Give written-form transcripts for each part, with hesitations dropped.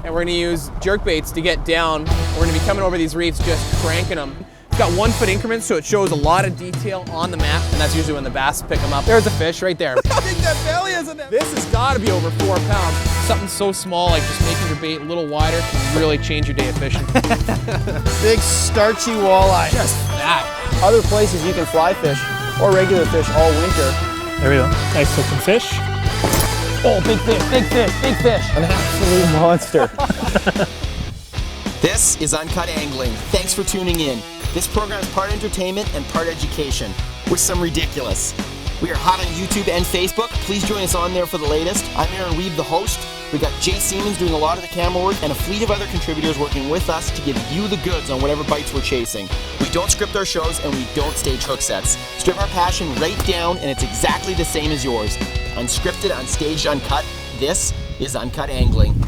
and we're gonna use jerk baits to get down. We're gonna be coming over these reefs just cranking them. It's got 1 foot increments, so it shows a lot of detail on the map, and that's usually when the bass pick them up. There's a fish right there. How big that belly is in there? This has gotta be over 4 pounds. Something so small, like just making your bait a little wider, can really change your day of fishing. Big starchy walleye. Just that. Other places you can fly fish or regular fish all winter. There we go. Nice looking fish. Oh, big fish, big fish, big fish. An absolute monster. This is Uncut Angling. Thanks for tuning in. This program is part entertainment and part education, with some ridiculous. We are hot on YouTube and Facebook. Please join us on there for the latest. I'm Aaron Weeb, the host. We got Jay Siemens doing a lot of the camera work and a fleet of other contributors working with us to give you the goods on whatever bites we're chasing. We don't script our shows and we don't stage hook sets. Strip our passion right down and it's exactly the same as yours. Unscripted, unstaged, uncut. This is Uncut Angling.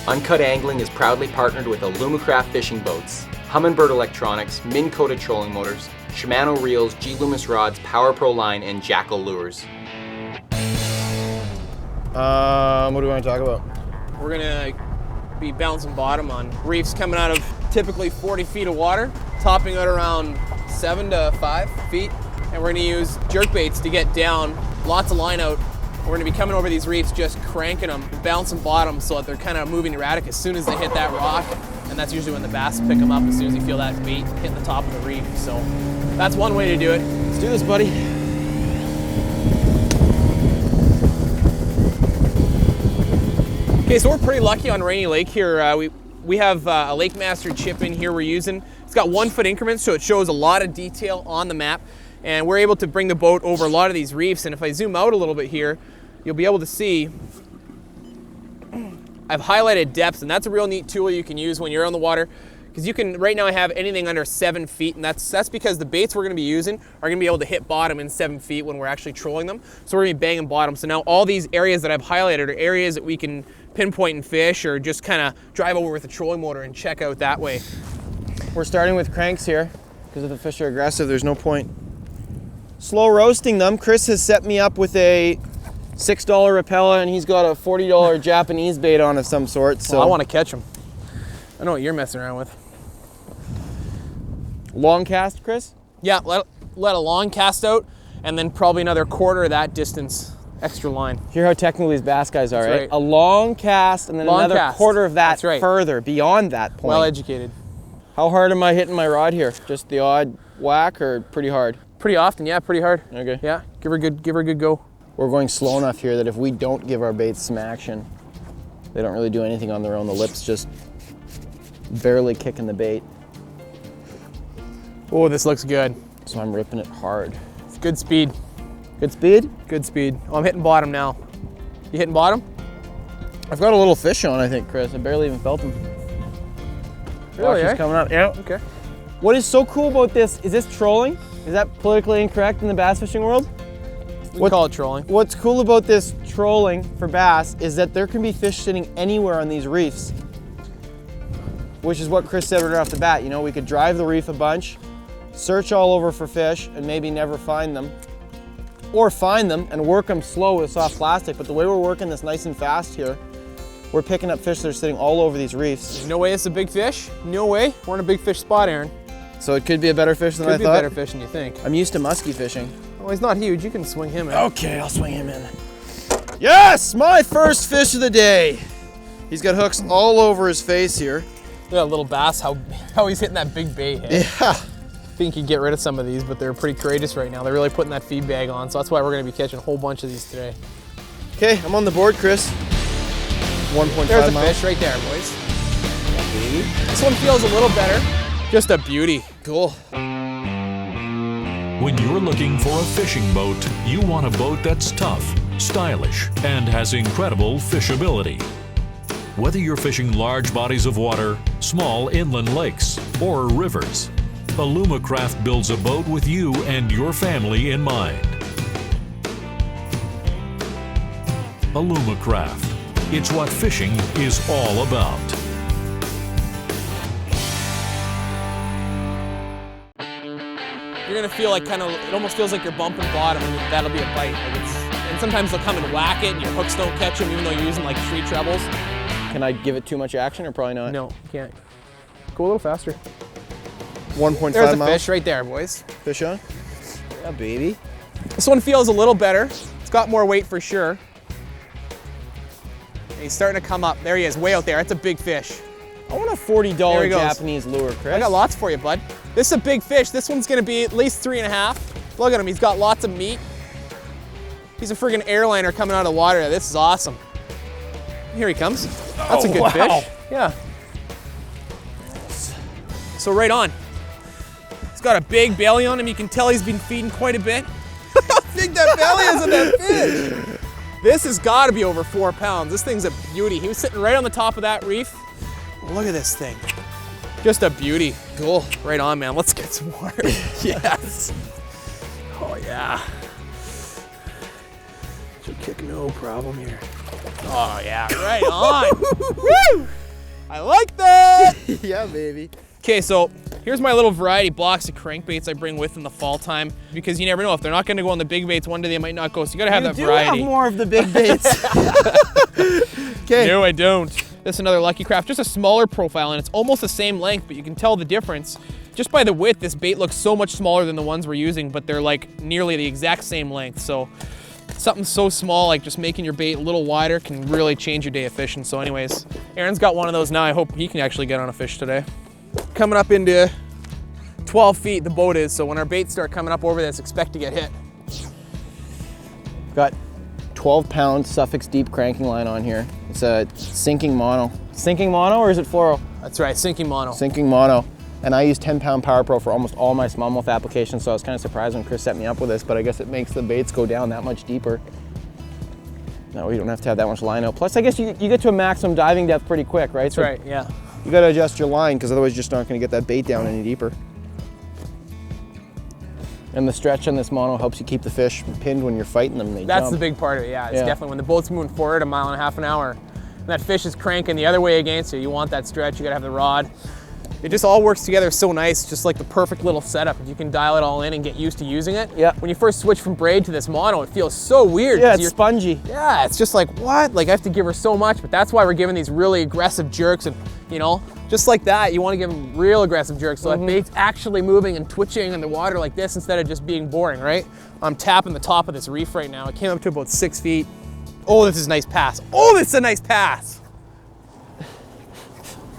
Uncut Angling is proudly partnered with Alumacraft fishing boats, Humminbird Electronics, Minn-Kota trolling motors, Shimano reels, G Loomis rods, Power Pro line, and Jackal lures. What do we want to talk about? We're gonna be bouncing bottom on reefs coming out of typically 40 feet of water, topping out around 7 to 5 feet. And we're gonna use jerk baits to get down, lots of line out. We're gonna be coming over these reefs, just cranking them, bouncing bottom so that they're kind of moving erratic as soon as they hit that rock. And that's usually when the bass pick them up, as soon as you feel that bait hit the top of the reef. So that's one way to do it. Let's do this, buddy. Okay, so we're pretty lucky on Rainy Lake here. We have a Lake Master chip in here we're using. It's got 1 foot increments, so it shows a lot of detail on the map. And we're able to bring the boat over a lot of these reefs. And if I zoom out a little bit here, you'll be able to see I've highlighted depths, and that's a real neat tool you can use when you're on the water. Because you can, right now I have anything under 7 feet, and that's because the baits we're gonna be using are gonna be able to hit bottom in 7 feet when we're actually trolling them. So we're gonna be banging bottom. So now all these areas that I've highlighted are areas that we can pinpoint and fish, or just kind of drive over with a trolling motor and check out that way. We're starting with cranks here, because if the fish are aggressive, there's no point slow roasting them. Chris has set me up with a $6 Rapella, and he's got a $40 Japanese bait on of some sort. So well, I want to catch them. I know what you're messing around with. Long cast, Chris? Yeah, let a long cast out, and then probably another quarter of that distance extra line. Hear how technical these bass guys are, That's right? A long cast, and then another quarter of that further, beyond that point. Well educated. How hard am I hitting my rod here? Just the odd whack, or pretty hard? Pretty often, yeah, pretty hard. Okay. Yeah, give her a good go. We're going slow enough here that if we don't give our baits some action, they don't really do anything on their own. The lip's just barely kicking the bait. Oh, this looks good. So I'm ripping it hard. It's good speed. Good speed? Good speed. Oh, I'm hitting bottom now. You hitting bottom? I've got a little fish on, I think, Chris. I barely even felt him. Really, He's coming up. Yeah. Okay. What is so cool about this, is this trolling? Is that politically incorrect in the bass fishing world? We call it trolling. What's cool about this trolling for bass is that there can be fish sitting anywhere on these reefs, which is what Chris said right off the bat. You know, we could drive the reef a bunch, search all over for fish, and maybe never find them, or find them and work them slow with soft plastic. But the way we're working this nice and fast here, we're picking up fish that are sitting all over these reefs. There's no way it's a big fish. No way. We're in a big fish spot, Aaron. So it could be a better fish than I thought? Could be a better fish than you think. I'm used to musky fishing. Oh, he's not huge. You can swing him in. Okay, I'll swing him in. Yes, my first fish of the day. He's got hooks all over his face here. Look at that little bass, how he's hitting that big bait. Hey? Yeah. I think you can get rid of some of these, but they're pretty courageous right now. They're really putting that feed bag on, so that's why we're gonna be catching a whole bunch of these today. Okay, I'm on the board, Chris. 1.5 There's a miles. fish right there, boys. This one feels a little better. Just a beauty. Cool. When you're looking for a fishing boat, you want a boat that's tough, stylish, and has incredible fishability. Whether you're fishing large bodies of water, small inland lakes, or rivers, Alumacraft builds a boat with you and your family in mind. Alumacraft. It's what fishing is all about. You're gonna feel like it almost feels like you're bumping bottom, and that'll be a bite. And sometimes they'll come and whack it, and your hooks don't catch them, even though you're using like 3 trebles. Can I give it too much action or probably not? No, you can't. Go a little faster. 1.5 There's a miles. fish right there, boys. Fish on? Yeah, baby. This one feels a little better. It's got more weight for sure. And he's starting to come up. There he is, way out there. That's a big fish. I want a There he $40 goes. Japanese lure, Chris. I got lots for you, bud. This is a big fish. This one's gonna be at least 3.5. Look at him, he's got lots of meat. He's a friggin' airliner coming out of the water. This is awesome. Here he comes. That's a good wow. fish. Yeah. So right on. He's got a big belly on him. You can tell he's been feeding quite a bit. How big that belly is on that fish. This has gotta be over 4 pounds. This thing's a beauty. He was sitting right on the top of that reef. Look at this thing. Just a beauty. Cool. Right on, man. Let's get some water. Yes. Oh, yeah. Should kick no problem here. Oh, yeah. Right on. Woo! I like that. Yeah, baby. Okay, so here's my little variety box of crankbaits I bring with in the fall time because you never know. If they're not going to go on the big baits, one day they might not go. So you got to have that variety. You do have more of the big baits. Okay. No, I don't. This is another Lucky Craft, just a smaller profile, and it's almost the same length, but you can tell the difference. Just by the width, this bait looks so much smaller than the ones we're using, but they're like nearly the exact same length. So something so small, like just making your bait a little wider can really change your day of fishing. So anyways, Aaron's got one of those now. I hope he can actually get on a fish today. Coming up into 12 feet, the boat is, so when our baits start coming up over this, expect to get hit. Got 12-pound Suffix deep cranking line on here. It's a sinking mono. Sinking mono or is it fluoro? That's right, sinking mono. Sinking mono. And I use 10-pound Power Pro for almost all my smallmouth applications, so I was kind of surprised when Chris set me up with this, but I guess it makes the baits go down that much deeper. No, you don't have to have that much line out. Plus, I guess you get to a maximum diving depth pretty quick, right? That's right, yeah. You gotta adjust your line, because otherwise you're just not gonna get that bait down any deeper. And the stretch on this mono helps you keep the fish pinned when you're fighting them. They That's jump. the big part of it, yeah. It's Yeah. definitely when the boat's moving forward 1.5 miles an hour, and that fish is cranking the other way against you. You want that stretch, you gotta have the rod. It just all works together so nice, just like the perfect little setup. If you can dial it all in and get used to using it. Yeah. When you first switch from braid to this mono, it feels so weird. Yeah, 'cause it's spongy. Yeah, it's just like, what? Like I have to give her so much, but that's why we're giving these really aggressive jerks and, you know, just like that, you want to give them real aggressive jerks so that bait's actually moving and twitching in the water like this instead of just being boring, right? I'm tapping the top of this reef right now. It came up to about 6 feet. Oh, this is a nice pass. Oh, this is a nice pass.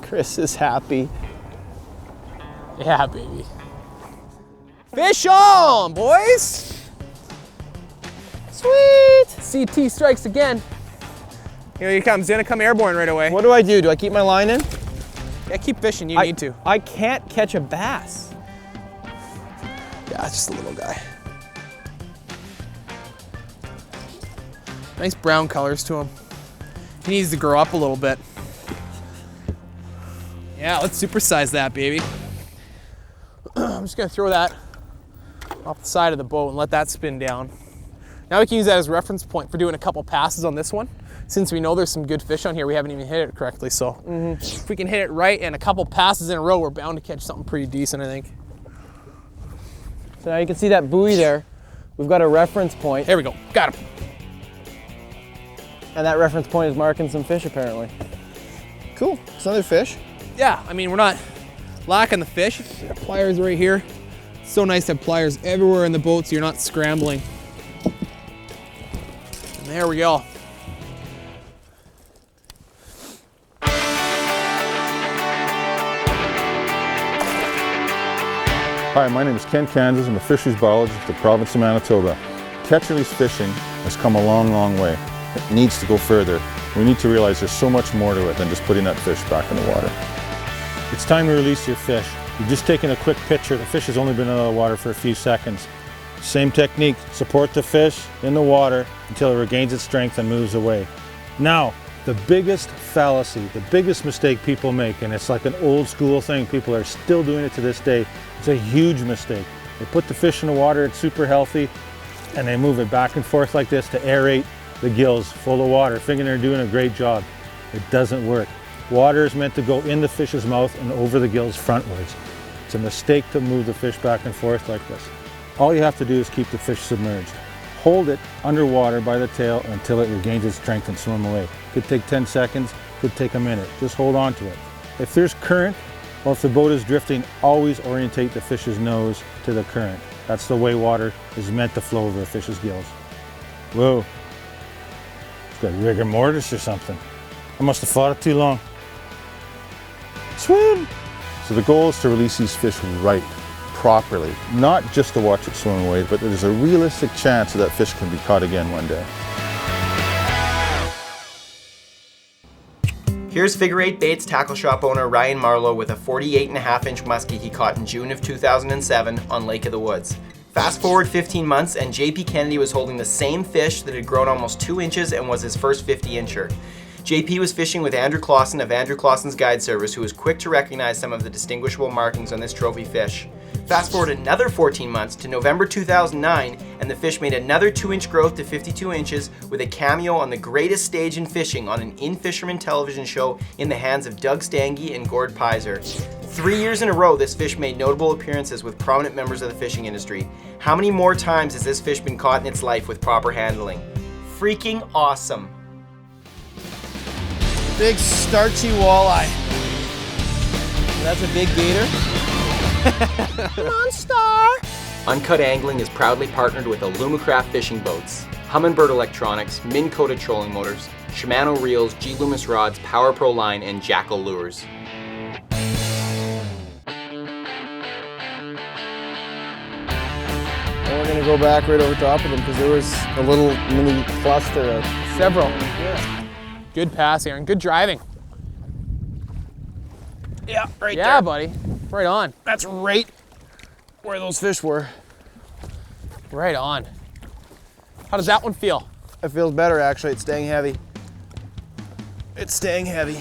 Chris is happy. Yeah, baby. Fish on, boys. Sweet. CT strikes again. Here he comes. He's gonna come airborne right away. What do I do? Do I keep my line in? Yeah, keep fishing. You need to. I can't catch a bass. Yeah, it's just a little guy. Nice brown colors to him. He needs to grow up a little bit. Yeah, let's supersize that, baby. I'm just gonna throw that off the side of the boat and let that spin down. Now we can use that as a reference point for doing a couple passes on this one. Since we know there's some good fish on here, we haven't even hit it correctly. So if we can hit it right and a couple passes in a row, we're bound to catch something pretty decent, I think. So now you can see that buoy there. We've got a reference point, There we go, got him. and that reference point is marking some fish apparently. Cool, it's another fish. Yeah, I mean, we're not lacking the fish. Got pliers right here. It's so nice to have pliers everywhere in the boat so you're not scrambling. And there we go. Hi, my name is Ken Kansas. I'm a fisheries biologist at the province of Manitoba. Catch-release fishing has come a long, long way. It needs to go further. We need to realize there's so much more to it than just putting that fish back in the water. It's time to release your fish. You've just taken a quick picture. The fish has only been out of the water for a few seconds. Same technique. Support the fish in the water until it regains its strength and moves away. Now, the biggest fallacy, the biggest mistake people make, and it's like an old school thing, people are still doing it to this day, it's a huge mistake. They put the fish in the water, it's super healthy, and they move it back and forth like this to aerate the gills full of water, thinking they're doing a great job. It doesn't work. Water is meant to go in the fish's mouth and over the gills frontwards. It's a mistake to move the fish back and forth like this. All you have to do is keep the fish submerged. Hold it underwater by the tail until it regains its strength and swim away. It could take 10 seconds. could take a minute. Just hold on to it. If there's current or if the boat is drifting, always orientate the fish's nose to the current. That's the way water is meant to flow over a fish's gills. Whoa, it's got rigor mortis or something. I must have fought it too long. Swim! So the goal is to release these fish right, properly. Not just to watch it swim away, but there's a realistic chance that that fish can be caught again one day. Here's Figure 8 Baits tackle shop owner Ryan Marlowe with a 48.5-inch muskie he caught in June of 2007 on Lake of the Woods. Fast forward 15 months and JP Kennedy was holding the same fish that had grown almost 2 inches and was his first 50-incher. JP was fishing with Andrew Clausen of Andrew Clausen's Guide Service, who was quick to recognize some of the distinguishable markings on this trophy fish. Fast forward another 14 months to November 2009, and the fish made another 2-inch growth to 52 inches with a cameo on the greatest stage in fishing on an in-fisherman television show in the hands of Doug Stange and Gord Pizer. 3 years in a row, this fish made notable appearances with prominent members of the fishing industry. How many more times has this fish been caught in its life with proper handling? Freaking awesome. Big starchy walleye. That's a big gator. Monster! Uncut Angling is proudly partnered with Alumacraft fishing boats, Humminbird Electronics, Minn Kota trolling motors, Shimano reels, G Loomis rods, Power Pro line, and Jackal lures. And we're gonna go back right over top of them because there was a little mini cluster of Several. Yeah. Good pass, Aaron. Good driving. yeah, right Yeah, there. buddy. Right on. That's right where those fish were. Right on. How does that one feel? It feels better actually. It's staying heavy. It's staying heavy.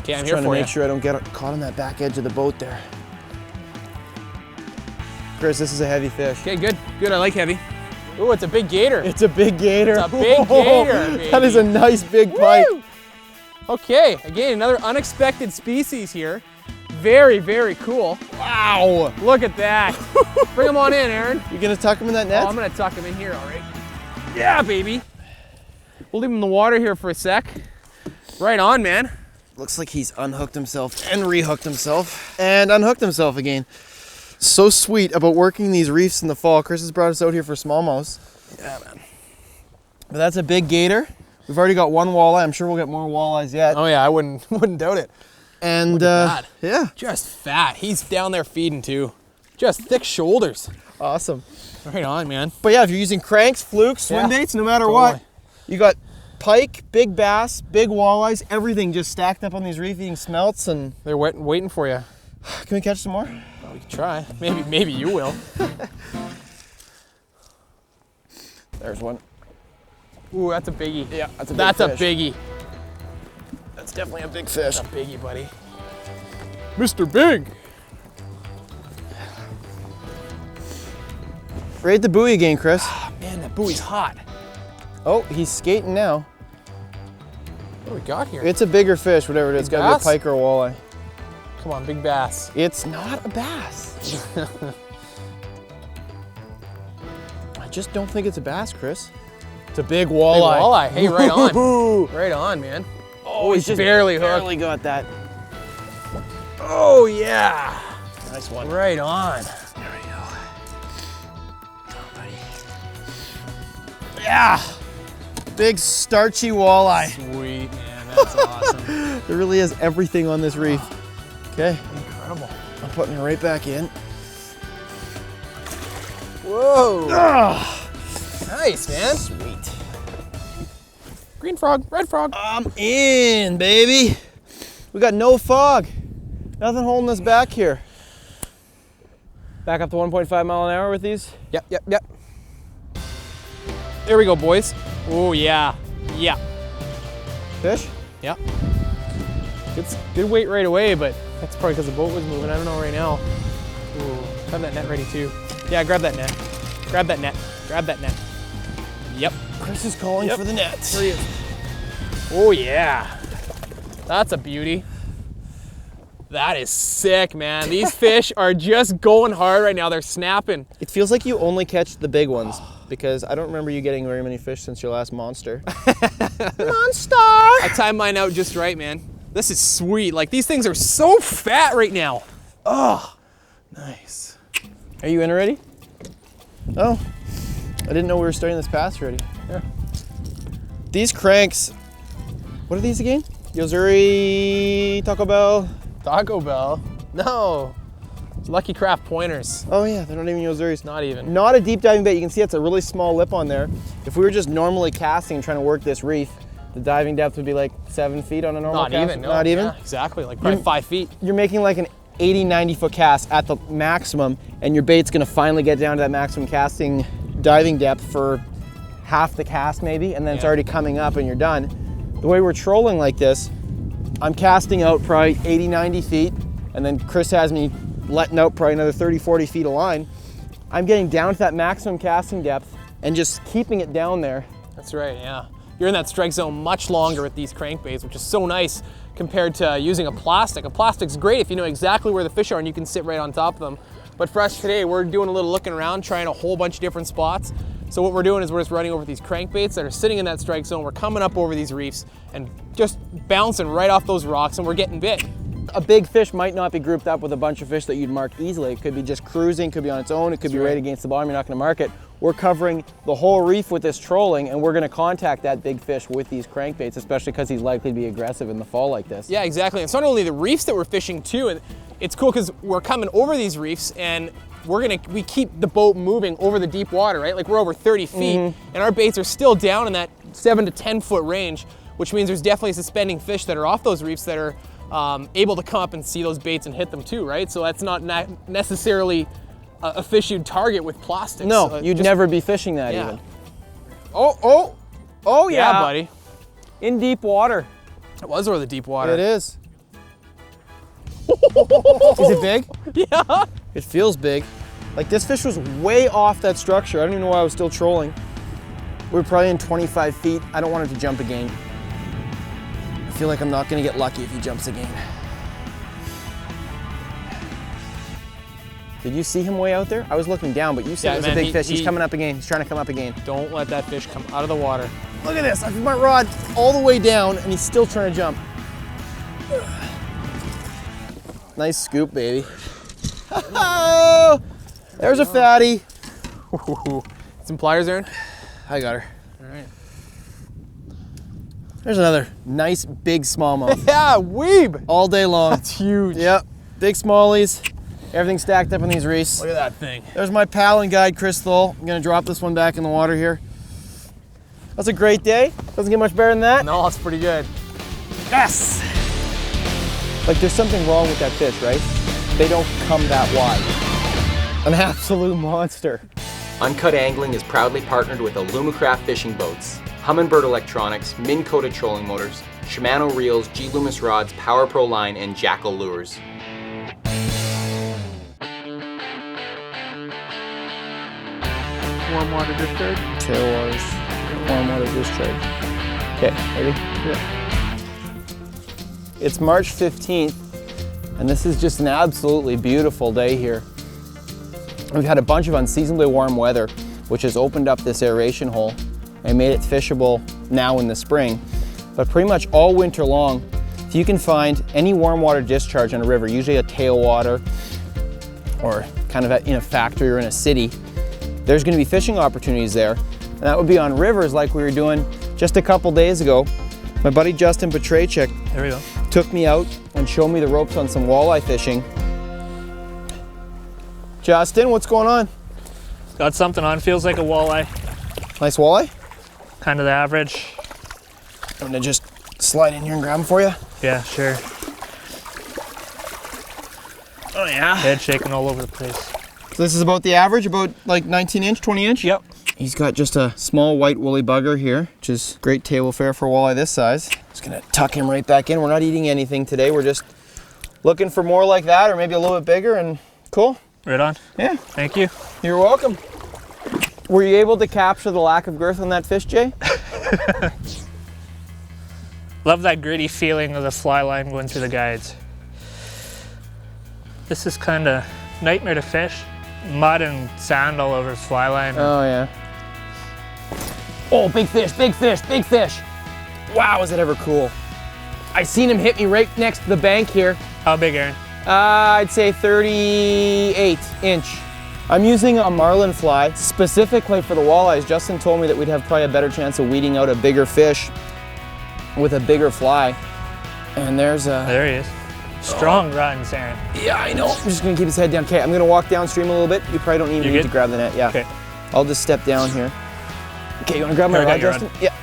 Okay, I'm Just here trying to for make you. sure I don't get caught on that back edge of the boat there. Chris, this is a heavy fish. Okay, good. Good. I like heavy. Ooh, it's a big gator. It's a big gator. It's a big gator, baby. That is a nice big pike. Woo! Okay, again, another unexpected species here. Very, very cool. Wow. Look at that. Bring him on in, Aaron. You gonna tuck him in that net? Oh, I'm gonna tuck him in here, all right? Yeah, baby. We'll leave him in the water here for a sec. Right on, man. Looks like he's unhooked himself and rehooked himself and unhooked himself again. So sweet about working these reefs in the fall. Chris has brought us out here for smallmouths. Yeah, man. But that's a big gator. We've already got one walleye. I'm sure we'll get more walleyes yet. Oh yeah, I wouldn't doubt it. And Look at that. yeah, Just fat. He's down there feeding too. Just thick shoulders. awesome. Right on, man. But yeah, if you're using cranks, flukes, swim Yeah, baits, no matter totally. what, you got pike, big bass, big walleyes, everything just stacked up on these reef eating smelts. And They're waiting for you. can we catch some more? We can try. Maybe you will. There's one. Ooh, that's a biggie. Yeah, that's a big That's a fish. biggie. That's definitely a big fish. That's a biggie, buddy. Mr. Big. Right at the buoy again, Chris. Man, that buoy's hot. Oh, he's skating now. What do we got here? It's a bigger fish, whatever it is. It's Big gotta be a bass? pike or a walleye. Come on, big bass. It's not a bass. I just don't think it's a bass, Chris. It's a big Big walleye. walleye. Hey, right on. Woo-hoo. Right on, man. Oh, he's barely hooked. Barely got that. Oh, yeah. Nice one. Right on. There we go. Oh, buddy. Yeah. Big starchy walleye. Sweet, man. That's awesome. There really is everything on this reef. Okay, Incredible. I'm putting her right back in. Whoa. Ah, Nice, man. sweet. Green frog, red frog. I'm in, baby. We got no fog. Nothing holding us back here. Back up to 1.5 mile an hour with these. Yep. There we go, boys. Oh, yeah. Yeah. Fish? Yeah. Good weight right away, but that's probably because the boat was moving. I don't know right now. Ooh, have that net ready too. Yeah, grab that net. Grab that net. Grab that net. Yep. Chris is calling for the net. There he is. Oh yeah. That's a beauty. That is sick, man. These fish are just going hard right now. They're snapping. It feels like you only catch the big ones. because I don't remember you getting very many fish since your last monster. Monster! I timed mine out just right, man. This is sweet. Like, these things are so fat right now. Oh, nice. Are you in already? Oh, I didn't know we were starting this pass already. Yeah. These cranks, what are these again? Yozuri, Taco Bell? Taco Bell? No. Lucky Craft pointers. Oh yeah, they're not even Yozuris. Not even. Not a deep diving bait. You can see it's a really small lip on there. If we were just normally casting and trying to work this reef, the diving depth would be like 7 feet on a normal cast. Not even, no. Not even? Yeah, exactly, like probably 5 feet. You're making like an 80, 90 foot cast at the maximum, and your bait's gonna finally get down to that maximum casting diving depth for half the cast maybe, and then it's already coming up and you're done. The way we're trolling like this, I'm casting out probably 80, 90 feet, and then Chris has me letting out probably another 30, 40 feet of line. I'm getting down to that maximum casting depth and just keeping it down there. That's right, yeah. You're in that strike zone much longer with these crankbaits, which is so nice compared to using a plastic. A plastic's great if you know exactly where the fish are and you can sit right on top of them. But for us today, we're doing a little looking around, trying a whole bunch of different spots. So what we're doing is we're just running over these crankbaits that are sitting in that strike zone. We're coming up over these reefs and just bouncing right off those rocks, and we're getting bit. A big fish might not be grouped up with a bunch of fish that you'd mark easily. It could be just cruising, could be on its own, it could be right against the bottom, you're not gonna mark it. We're covering the whole reef with this trolling, and we're gonna contact that big fish with these crankbaits, especially because he's likely to be aggressive in the fall like this. Yeah, exactly. It's not only the reefs that we're fishing too, and it's cool because we're coming over these reefs and we keep the boat moving over the deep water, right? Like we're over 30 feet and our baits are still down in that 7 to 10 foot range, which means there's definitely suspending fish that are off those reefs that are able to come up and see those baits and hit them too, right? So that's not necessarily a fish you'd target with plastics. No, you'd never be fishing that even. Oh yeah, buddy. In deep water. It was over the deep water. It is. Is it big? Yeah. It feels big. Like this fish was way off that structure. I don't even know why I was still trolling. We were probably in 25 feet. I don't want it to jump again. I feel like I'm not gonna get lucky if he jumps again. Did you see him way out there? I was looking down, but you said it was a big fish. He's coming up again. He's trying to come up again. Don't let that fish come out of the water. Look at this. I put my rod all the way down and he's still trying to jump. Nice scoop, baby. Oh, there's a fatty. Some pliers, Aaron? I got her. All right. There's another nice big smallmouth. Yeah, weeb. All day long. That's huge. Yep, big smallies. Everything stacked up on these reefs. Look at that thing. There's my pal and guide, Chris Tholl. I'm gonna drop this one back in the water here. That's a great day. Doesn't get much better than that. No, it's pretty good. Yes! Like there's something wrong with that fish, right? They don't come that wide. An absolute monster. Uncut Angling is proudly partnered with Alumacraft fishing boats, Humminbird Electronics, Minn-coated trolling motors, Shimano reels, G Loomis rods, Power Pro line, and Jackal lures. Warm water discharge. Tailwaters, warm water discharge. Okay, ready? Yeah. It's March 15th, and this is just an absolutely beautiful day here. We've had a bunch of unseasonably warm weather, which has opened up this aeration hole and made it fishable now in the spring. But pretty much all winter long, if you can find any warm water discharge on a river, usually a tailwater or kind of in a factory or in a city, there's gonna be fishing opportunities there. And that would be on rivers like we were doing just a couple days ago. My buddy Justin Petracek There we go. took me out and showed me the ropes on some walleye fishing. Justin, what's going on? Got something on. Feels like a walleye. Nice walleye? Kind of the average. I'm gonna just slide in here and grab them for you. Yeah, sure. Oh yeah. Head shaking all over the place. So this is about the average, about like 19 inch, 20 inch? Yep. He's got just a small white woolly bugger here, which is great table fare for a walleye this size. Just gonna tuck him right back in. We're not eating anything today. We're just looking for more like that or maybe a little bit bigger and cool. Right on. Yeah. Thank you. You're welcome. Were you able to capture the lack of girth on that fish, Jay? Love that gritty feeling of the fly line going through the guides. This is kind of nightmare to fish. Mud and sand all over the fly line. Oh yeah. Oh, big fish, big fish, big fish. Wow, is that ever cool. I seen him hit me right next to the bank here. How big, Aaron? I'd say 38 inch. I'm using a marlin fly specifically for the walleyes. Justin told me that we'd have probably a better chance of weeding out a bigger fish with a bigger fly. And there's a... There he is. Strong runs, Aaron. Yeah, I know. I'm just gonna keep his head down. Okay, I'm gonna walk downstream a little bit. You probably don't even You need good? to grab the net. Yeah. Okay. I'll just step down here. Okay, you wanna grab my Here, I got rod, your Justin? Yeah.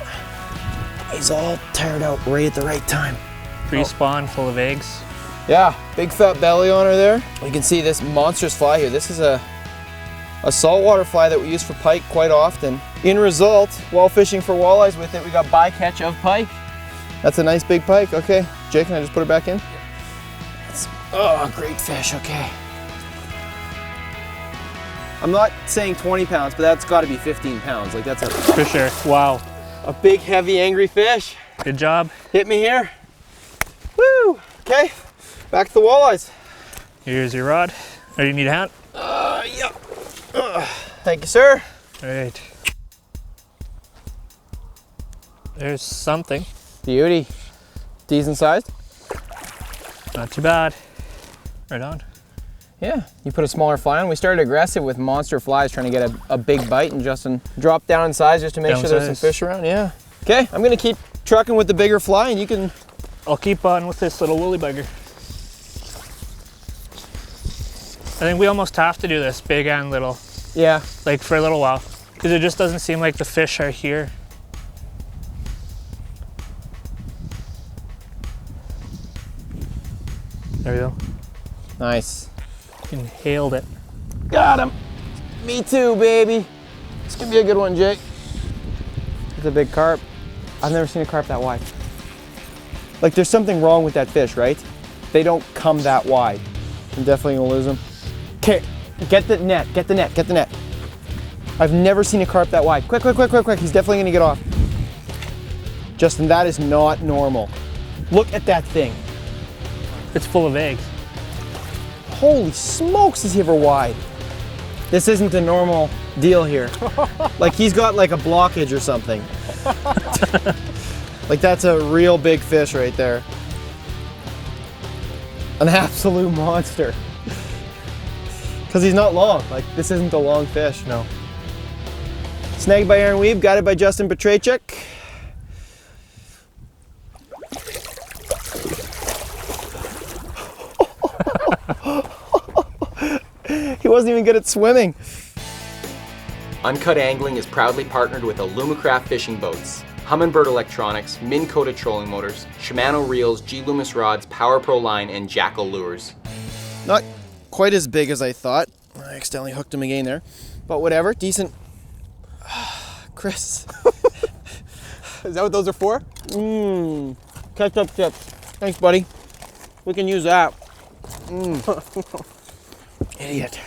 He's all tired out right at the right time. Pre-spawn, full of eggs. Yeah, big fat belly on her there. You can see this monstrous fly here. This is a saltwater fly that we use for pike quite often. In result, while fishing for walleyes with it, we got bycatch of pike. That's a nice big pike. Okay, Jake, can I just put her back in? Oh, great fish, okay. I'm not saying 20 pounds, but that's gotta be 15 pounds. Like that's For sure. Wow. a big, heavy, angry fish. Good job. Hit me here. Woo, okay. Back to the walleyes. Here's your rod. Oh, you need a hand? Yeah. Thank you, sir. All right. There's something. Beauty. Decent sized? Not too bad. Right on. Yeah, you put a smaller fly on. We started aggressive with monster flies trying to get a big bite, and Justin dropped down in size just to make sure there's some fish around. Yeah. Okay, I'm gonna keep trucking with the bigger fly, and you can... I'll keep on with this little woolly bugger. I think we almost have to do this, big and little, Yeah. like for a little while, because it just doesn't seem like the fish are here. There we go. Nice. Inhaled it. Got him. Me too, baby. This could be a good one, Jake. It's a big carp. I've never seen a carp that wide. Like, there's something wrong with that fish, right? They don't come that wide. I'm definitely gonna lose them. Okay, get the net, get the net, get the net. I've never seen a carp that wide. Quick, quick, quick, quick, quick. He's definitely gonna get off. Justin, that is not normal. Look at that thing. It's full of eggs. Holy smokes, is he ever wide? This isn't a normal deal here. Like he's got like a blockage or something. Like that's a real big fish right there. An absolute monster. Because he's not long. Like this isn't a long fish, no. Snagged by Aaron Weeb, got it by Justin Petracek. He wasn't even good at swimming. Uncut Angling is proudly partnered with Alumacraft fishing boats, Humminbird Electronics, Minn Kota trolling motors, Shimano reels, G Loomis rods, Power Pro line, and Jackal lures. Not quite as big as I thought. I accidentally hooked him again there. But whatever, decent. Chris. Is that what those are for? Mmm. Ketchup chips. Thanks, buddy. We can use that. Idiot.